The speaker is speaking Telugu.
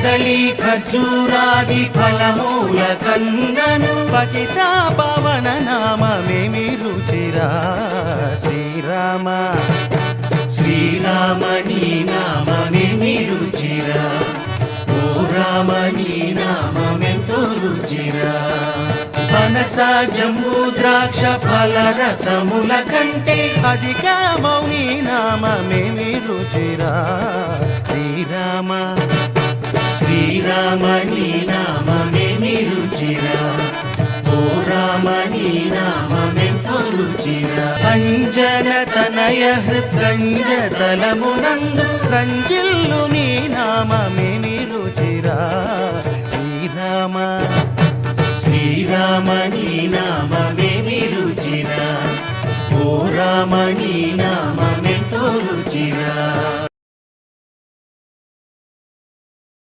కదళి ఖర్జూరాది ఫలమూల కందను పతిత పవన నామమేమి రుచిరా శ్రీరామ శ్రీరామ నీ నామమేమి రుచిరా ఓ రామ నీ నామమెంతో రుచిరా పనస జంబూ ద్రాక్ష ఫల రసముల కంటే అధిక మౌని నామమేమి రుచిరా శ్రీరామ శ్రీరామ నీ నామమేమి రుచిరా ఓ రామ నీ నామమెంతో రుచిరా అంజన తనయ హృద్గంజ తలమునందు కంజిల్లు నీ నామమేమి రుచిరా శ్రీరామ శ్రీరామ నీ నామమేమి రుచిరా ఓ రామ నీ నామమెంతో రుచిరా